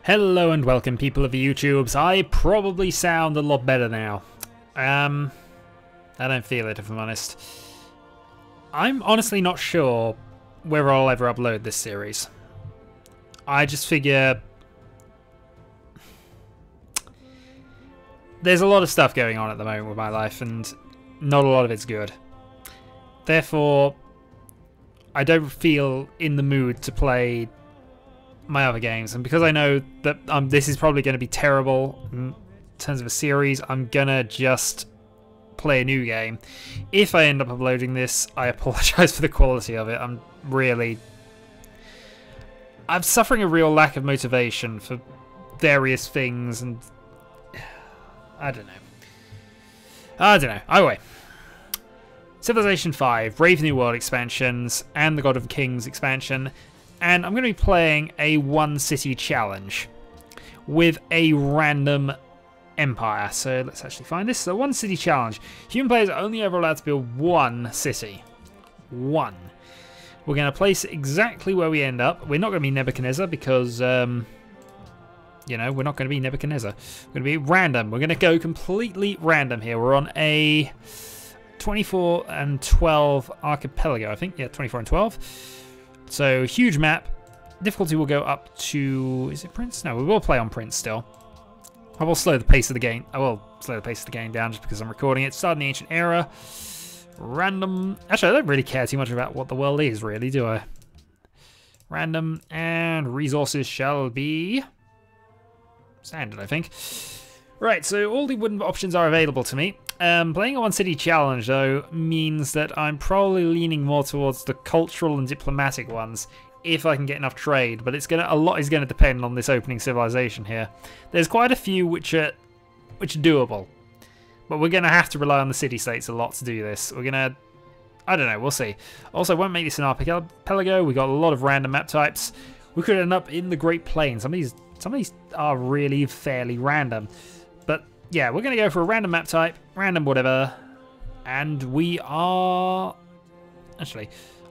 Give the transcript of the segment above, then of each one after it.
Hello and welcome, people of the YouTubes. I probably sound a lot better now. I don't feel it, if I'm honest. I'm honestly not sure whether I'll ever upload this series. I just figure there's a lot of stuff going on at the moment with my life, and not a lot of it's good. Therefore, I don't feel in the mood to play my other games, and because I know that this is probably going to be terrible in terms of a series, I'm gonna just play a new game. If I end up uploading this, I apologize for the quality of it. I'm suffering a real lack of motivation for various things, and I don't know. Anyway, Civilization 5, Brave New World expansions, and the God of Kings expansion. And I'm going to be playing a one-city challenge with a random empire. So let's actually find this. So one-city challenge. Human players are only ever allowed to build one city. One. We're going to place it exactly where we end up. We're not going to be Nebuchadnezzar because, you know, we're not going to be Nebuchadnezzar. We're going to be random. We're going to go completely random here. We're on a 24 and 12 archipelago, I think. Yeah, 24 and 12. So, huge map. Difficulty will go up to... Is it Prince? No, we will play on Prince still. I will slow the pace of the game. I will slow the pace of the game down just because I'm recording it. Start in the Ancient Era. Random. Actually, I don't really care too much about what the world is, really, do I? Random. And resources shall be standard, I think. Right, so all the wooden options are available to me. Playing a one-city challenge, though, means that I'm probably leaning more towards the cultural and diplomatic ones if I can get enough trade, but a lot is going to depend on this opening civilization here. There's quite a few which are doable, but we're going to have to rely on the city-states a lot to do this. We're going to... I don't know, we'll see. Also, won't make this an archipelago. We've got a lot of random map types. We could end up in the Great Plains. Some of these are really fairly random. But yeah, we're going to go for a random map type, random whatever, and we are... Actually,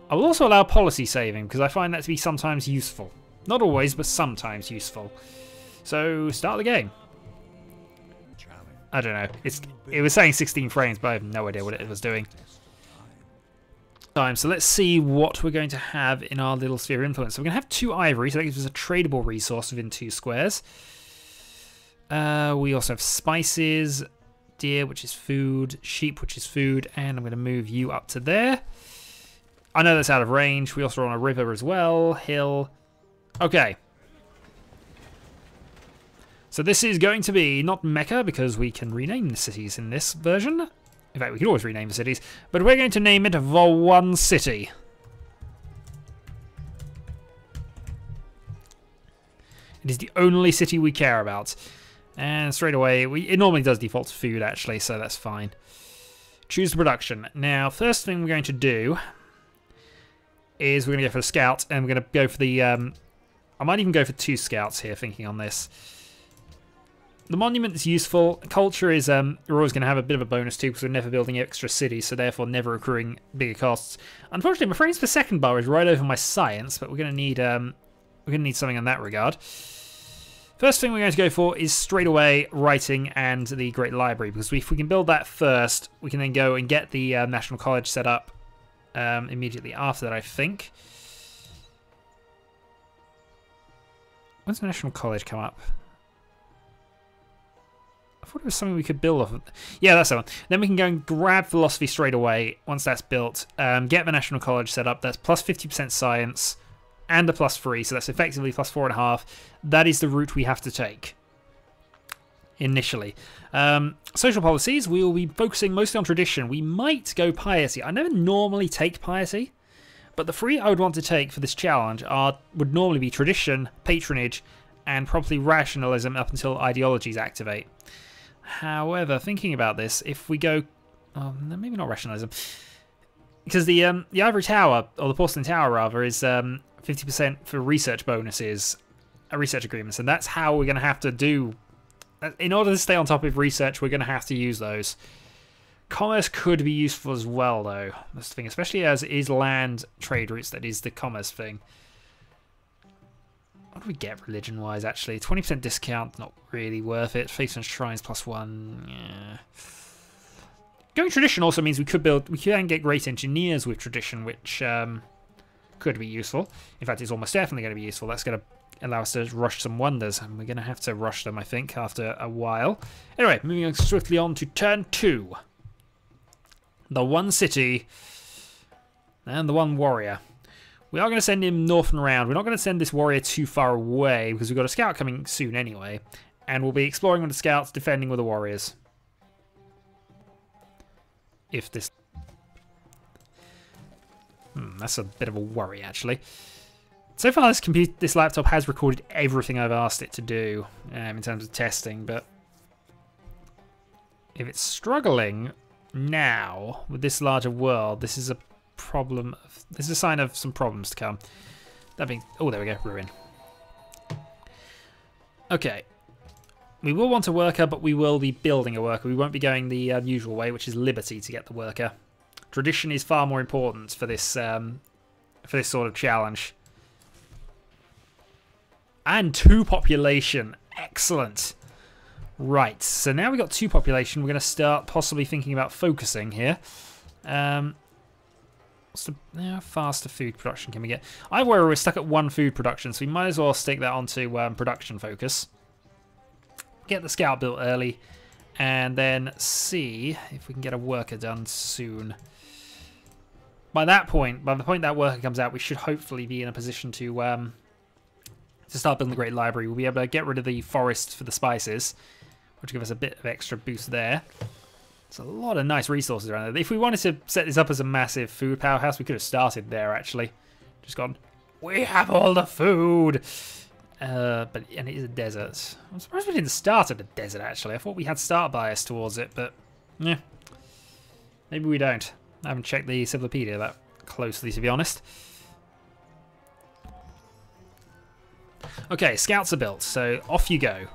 I will also allow policy saving, because I find that to be sometimes useful. Not always, but sometimes useful. So, start the game. I don't know. It was saying 16 frames, but I have no idea what it was doing. So let's see what we're going to have in our little sphere of influence. So we're going to have 2 ivory, so that gives us a tradable resource within 2 squares. We also have spices, deer, which is food, sheep, which is food, and I'm going to move you up to there. I know that's out of range. We also are on a river as well, hill. Okay. So this is going to be not Mecca, because we can rename the cities in this version. In fact, we can always rename the cities, but we're going to name it the One City. It is the only city we care about. And straight away, it normally does default to food, actually, so that's fine. Choose the production. Now, first thing we're going to do is we're going to go for a scout, and we're going to go for the... I might even go for 2 scouts here, thinking on this. The monument is useful. Culture is... we're always going to have a bit of a bonus, too, because we're never building extra cities, so therefore never accruing bigger costs. Unfortunately, my frames per second bar is right over my science, but we're going to need... we're going to need something in that regard. First thing we're going to go for is straight away writing and the Great Library, because if we can build that first, we can then go and get the National College set up immediately after that, I think. When's the National College come up? I thought it was something we could build off of. Yeah, that's the one. Then we can go and grab philosophy straight away once that's built. Get the National College set up. That's plus 50% science. And a +3, so that's effectively +4.5. That is the route we have to take initially. Social policies, we will be focusing mostly on tradition. We might go piety. I never normally take piety, but the 3 I would want to take for this challenge would normally be tradition, patronage, and probably rationalism up until ideologies activate. However, thinking about this, if we go... Oh, maybe not rationalism. Because the Ivory Tower, or the Porcelain Tower rather, is... 50% for research bonuses, research agreements, and that's how we're going to have to do... In order to stay on top of research, we're going to have to use those. Commerce could be useful as well, though. That's the thing, especially as it is land trade routes that is the commerce thing. What do we get religion-wise, actually? 20% discount, not really worth it. Faith and Shrines +1, yeah. Going tradition also means we can get great engineers with tradition, which could be useful. In fact, it's almost definitely going to be useful. That's going to allow us to rush some wonders, and we're going to have to rush them, I think, after a while. Anyway, moving on swiftly on to turn 2. The one city and the one warrior. We are going to send him north and round. We're not going to send this warrior too far away because we've got a scout coming soon anyway. And we'll be exploring with the scouts, defending with the warriors. If this... that's a bit of a worry, actually. So far, this laptop has recorded everything I've asked it to do in terms of testing, but if it's struggling now with this larger world, this is a problem. This is a sign of some problems to come. That being, oh, there we go, ruin. Okay, we will want a worker, but we will be building a worker. We won't be going the usual way, which is liberty to get the worker. Tradition is far more important for this sort of challenge. And 2 population, excellent. Right, so now we've got 2 population. We're going to start possibly thinking about focusing here. How faster food production can we get? I worry we're stuck at 1 food production, so we might as well stick that onto production focus. Get the scout built early, and then see if we can get a worker done soon. By the point that worker comes out, we should hopefully be in a position to start building the Great Library. We'll be able to get rid of the forest for the spices, which will give us a bit of extra boost there. There's a lot of nice resources around there. If we wanted to set this up as a massive food powerhouse, we could have started there, actually. Just gone, we have all the food! And it is a desert. I'm surprised we didn't start at a desert, actually. I thought we had start bias towards it, but yeah. Maybe we don't. I haven't checked the encyclopedia that closely, to be honest. Okay, scouts are built, so off you go.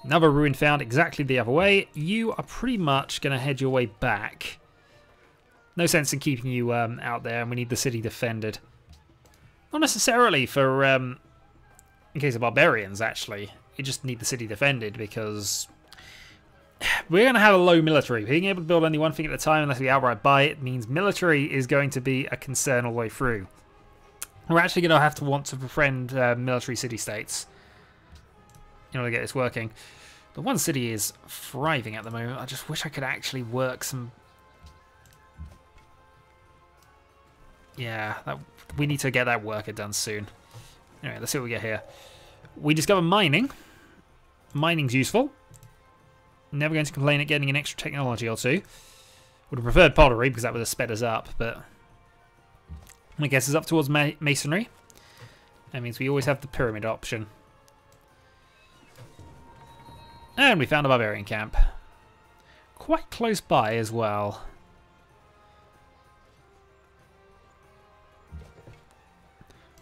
Another ruin found exactly the other way. You are pretty much going to head your way back. No sense in keeping you out there, and we need the city defended. Not necessarily for, in case of barbarians, actually. We just need the city defended because we're going to have a low military. Being able to build only one thing at a time unless we outright buy it means military is going to be a concern all the way through. We're actually going to have to want to befriend military city-states in order to get this working. The one city is thriving at the moment. I just wish I could actually work some... Yeah, we need to get that worker done soon. Anyway, let's see what we get here. We discover mining. Mining's useful. Never going to complain at getting an extra technology or 2. Would have preferred pottery because that would have sped us up, but I guess it's up towards masonry. That means we always have the pyramid option. And we found a barbarian camp. Quite close by as well.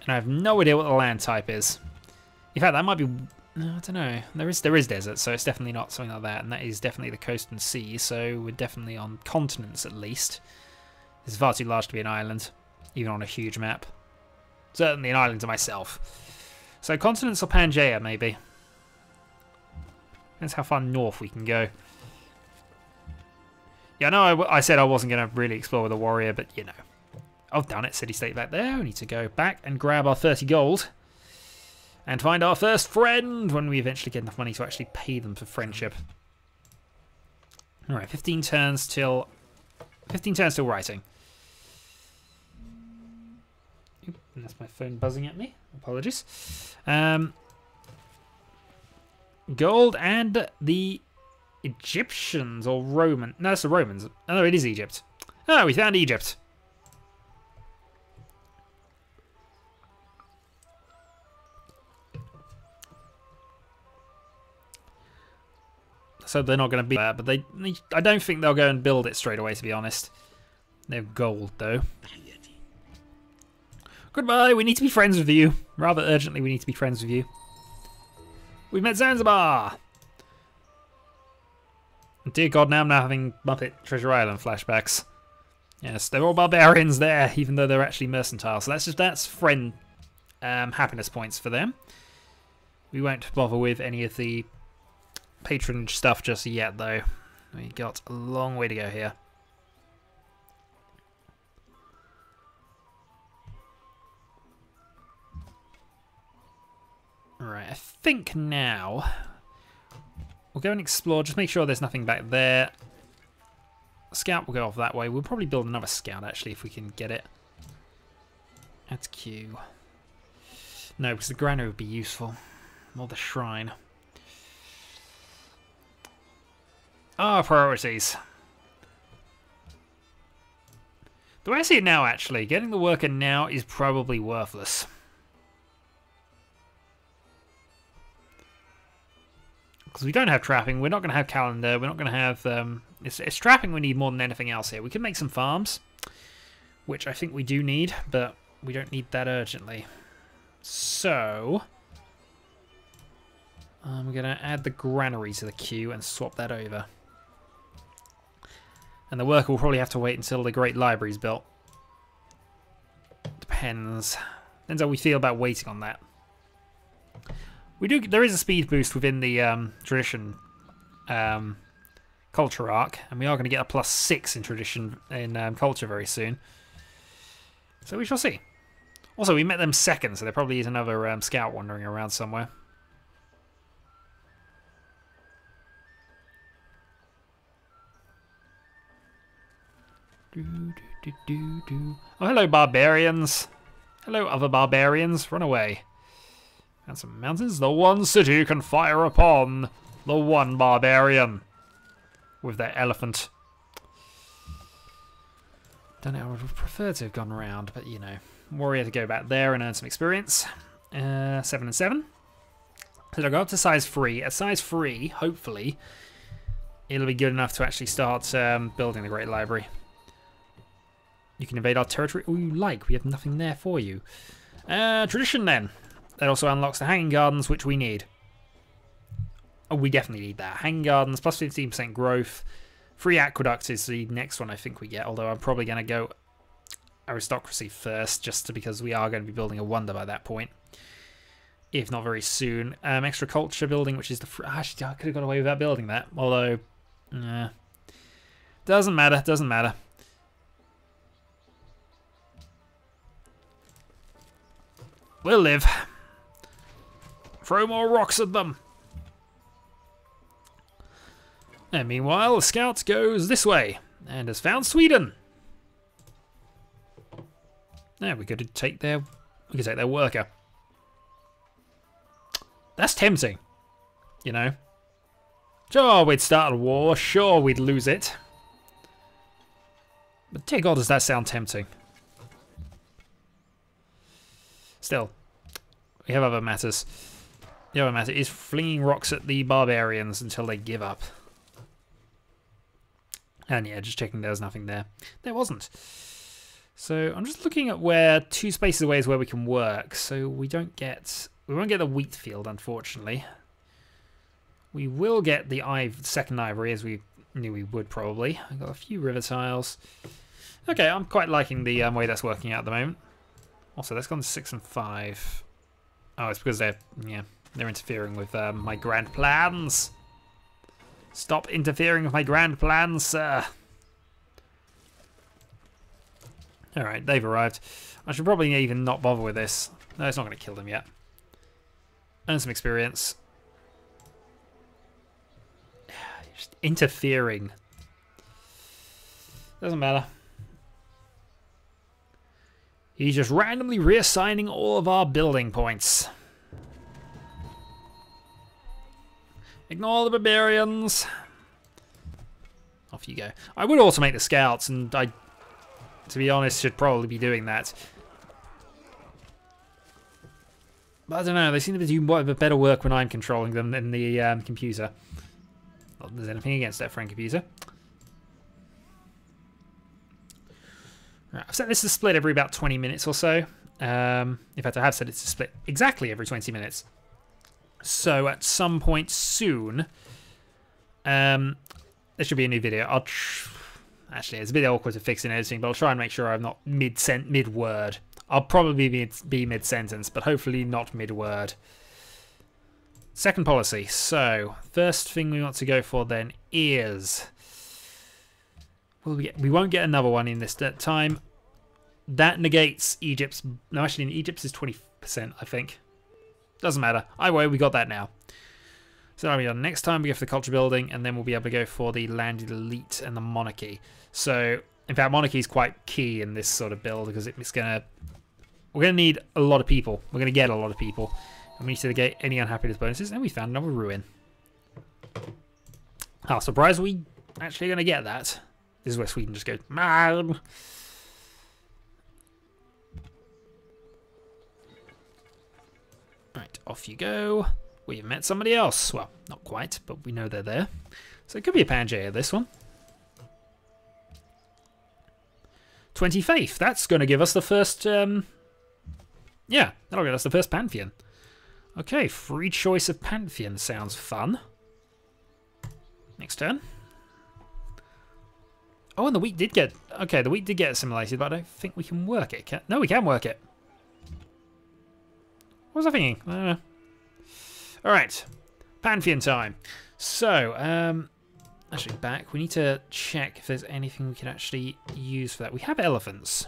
And I have no idea what the land type is. In fact, that might be... No, I don't know. There is desert, so it's definitely not something like that. And that is definitely the coast and sea, so we're definitely on continents at least. It's far too large to be an island, even on a huge map. Certainly an island to myself. So continents or Pangaea, maybe. That's how far north we can go. Yeah, I know I said I wasn't going to really explore with a warrior, but you know. I've done it, city-state back there. We need to go back and grab our 30 gold. And find our first friend when we eventually get enough money to actually pay them for friendship. Alright, 15 turns till writing. Oop, and that's my phone buzzing at me. Apologies. Gold and the Egyptians or Roman. No, it's the Romans. Oh, no, it is Egypt. Oh, we found Egypt. So they're not going to be there, but I don't think they'll go and build it straight away, to be honest. They have gold, though. Goodbye, we need to be friends with you. Rather urgently, we need to be friends with you. We've met Zanzibar! Dear God, now I'm having Muppet Treasure Island flashbacks. Yes, they're all barbarians there, even though they're actually mercantile. So that's friend happiness points for them. We won't bother with any of the patronage stuff just yet, though. We got a long way to go here. Alright, I think now we'll go and explore. Just make sure there's nothing back there. Scout will go off that way. We'll probably build another scout, actually, if we can get it. That's Q. No, because the granary would be useful. Or the shrine. Ah, priorities. The way I see it now, actually, getting the worker now is probably worthless. Because we don't have trapping, we're not going to have calendar, we're not going to have... it's trapping we need more than anything else here. We can make some farms, which I think we do need, but we don't need that urgently. So... we're going to add the granary to the queue and swap that over. And the worker will probably have to wait until the Great Library is built. Depends. Depends how we feel about waiting on that. There is a speed boost within the tradition culture arc, and we are going to get a +6 in tradition in culture very soon. So we shall see. Also, we met them second, so there probably is another scout wandering around somewhere. Oh, hello, barbarians. Hello, other barbarians. Run away. And some mountains. The one city can fire upon the one barbarian with their elephant. Don't know, I would have preferred to have gone around, but you know. Warrior to go back there and earn some experience. 7 and 7. So I'll go up to size 3. At size 3, hopefully, it'll be good enough to actually start building the Great Library. You can invade our territory all you like. We have nothing there for you. Tradition, then. That also unlocks the Hanging Gardens, which we need. Oh, we definitely need that. Hanging Gardens, plus 15% growth. Free Aqueduct is the next one I think we get, although I'm probably going to go Aristocracy first, just because we are going to be building a wonder by that point. If not very soon. Extra Culture building, which is the... Actually, I could have got away without building that, although... doesn't matter, doesn't matter. We'll live. Throw more rocks at them. And meanwhile, the scout goes this way and has found Sweden. Now we could take their worker. That's tempting, you know. Sure, we'd start a war. Sure, we'd lose it. But dear God, does that sound tempting? Still, we have other matters. The other matter is flinging rocks at the barbarians until they give up. And yeah, just checking there was nothing there. There wasn't. So I'm just looking at where 2 spaces away is where we can work. So we won't get the wheat field, unfortunately. We will get the second ivory, as we knew we would probably. I've got a few river tiles. Okay, I'm quite liking the way that's working out at the moment. Also, that's gone to 6 and 5. Oh, it's because they're interfering with my grand plans. Stop interfering with my grand plans, sir. Alright, they've arrived. I should probably even not bother with this. No, it's not going to kill them yet. Earn some experience. Just interfering. Doesn't matter. He's just randomly reassigning all of our building points. Ignore the barbarians. Off you go. I would automate the scouts, and I, to be honest, should probably be doing that. But I don't know, they seem to be doing better work when I'm controlling them than the computer. Not that there's anything against that, friend computer. Right, I've set this to split every about 20 minutes or so. In fact, I have set it to split exactly every 20 minutes. So at some point soon, there should be a new video. Actually, it's a bit awkward to fix in editing, but I'll try and make sure I'm not mid-word. I'll probably be mid-sentence, but hopefully not mid-word. Second policy. So, first thing we want to go for then is... we won't get another one in this time. That negates Egypt's... No, actually, Egypt's is 20%, I think. Doesn't matter. Either way, we got that now. So that'll be done. Next time we go for the culture building, and then we'll be able to go for the landed elite and the monarchy. So, in fact, monarchy is quite key in this sort of build because it's gonna... We're gonna need a lot of people. We're gonna get a lot of people, and we need to get any unhappiness bonuses. And we found another ruin. How surprised are we actually gonna get that? This is where Sweden just goes, man. Right, off you go. We've met somebody else. Well, not quite, but we know they're there. So it could be a Pangaea, this one. 20 faith. That's going to give us the first... yeah, that'll give us the first Pantheon. Okay, free choice of Pantheon. Sounds fun. Next turn. Oh, and the wheat did get... Okay, the wheat did get assimilated, but I don't think we can work it. No, we can work it. What was I thinking? I don't know. Alright, Pantheon time. So, actually back, we need to check if there's anything we can actually use for that. We have elephants.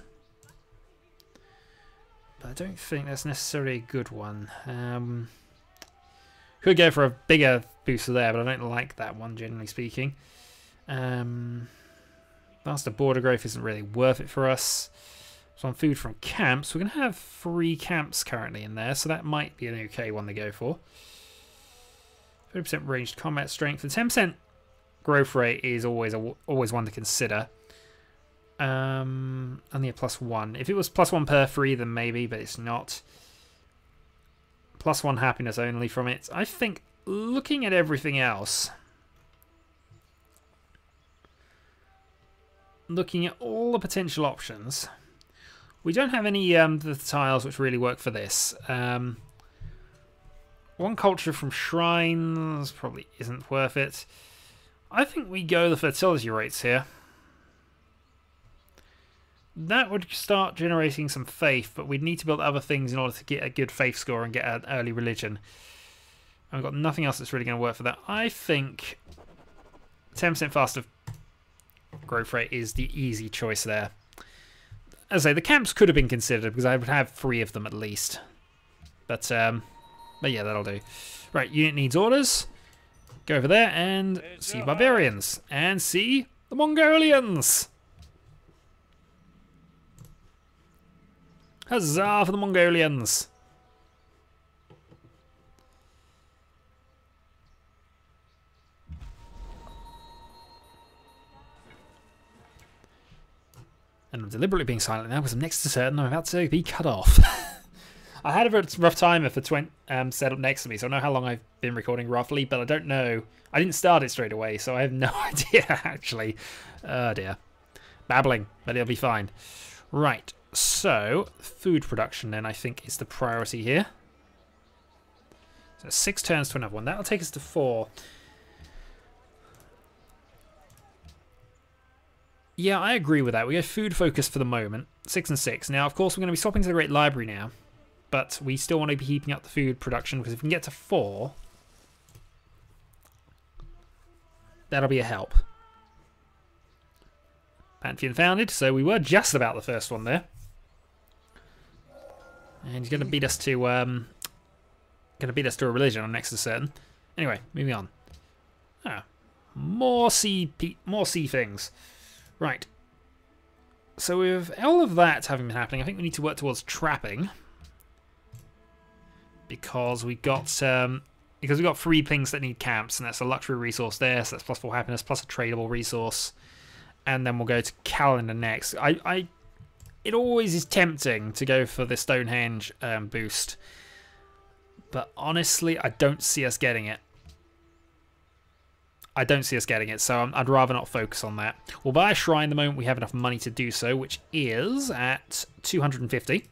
But I don't think that's necessarily a good one. Could go for a bigger booster there, but I don't like that one, generally speaking. Faster border growth isn't really worth it for us. So on food from camps, we're going to have 3 camps currently in there, so that might be an okay one to go for. 30% ranged combat strength. The 10% growth rate is always one to consider. Only a +1. If it was +1 per 3, then maybe, but it's not. +1 happiness only from it. I think looking at everything else, looking at all the potential options, we don't have any the tiles which really work for this. One culture from shrines probably isn't worth it. I think we go the fertility rates here. That would start generating some faith, but we'd need to build other things in order to get a good faith score and get an early religion. And we've got nothing else that's really going to work for that. I think 10% faster growth rate is the easy choice there. As I say, the camps could have been considered because I would have 3 of them at least. But yeah, that'll do. Right, unit needs orders. Go over there and see barbarians. And see the Mongolians. Huzzah for the Mongolians. And I'm deliberately being silent now because I'm next to certain I'm about to be cut off. I had a rough timer for set up next to me, so I know how long I've been recording roughly, but I don't know. I didn't start it straight away, so I have no idea, actually. Oh, dear. Babbling, but it'll be fine. Right, so food production, then, I think, is the priority here. So 6 turns to another one. That'll take us to 4. Yeah, I agree with that. We go food focus for the moment. 6 and 6. Now, of course, we're going to be swapping to the Great Library now. But we still want to be keeping up the food production, because if we can get to 4, that'll be a help. Pantheon founded, so we were just about the first one there. And he's going to beat us to a religion on next to certain. Anyway, moving on. Ah, more sea things. Right. So with all of that having been happening, I think we need to work towards trapping. Because we got 3 things that need camps, and that's a luxury resource there, so that's +4 happiness, plus a tradable resource. And then we'll go to calendar next. It always is tempting to go for the Stonehenge boost. But honestly, I don't see us getting it. So I'd rather not focus on that. We'll buy a shrine the moment we have enough money to do so, which is at 250.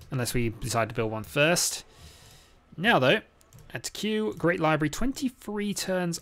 Unless we decide to build one first. Now though, add to queue, Great Library, 23 turns.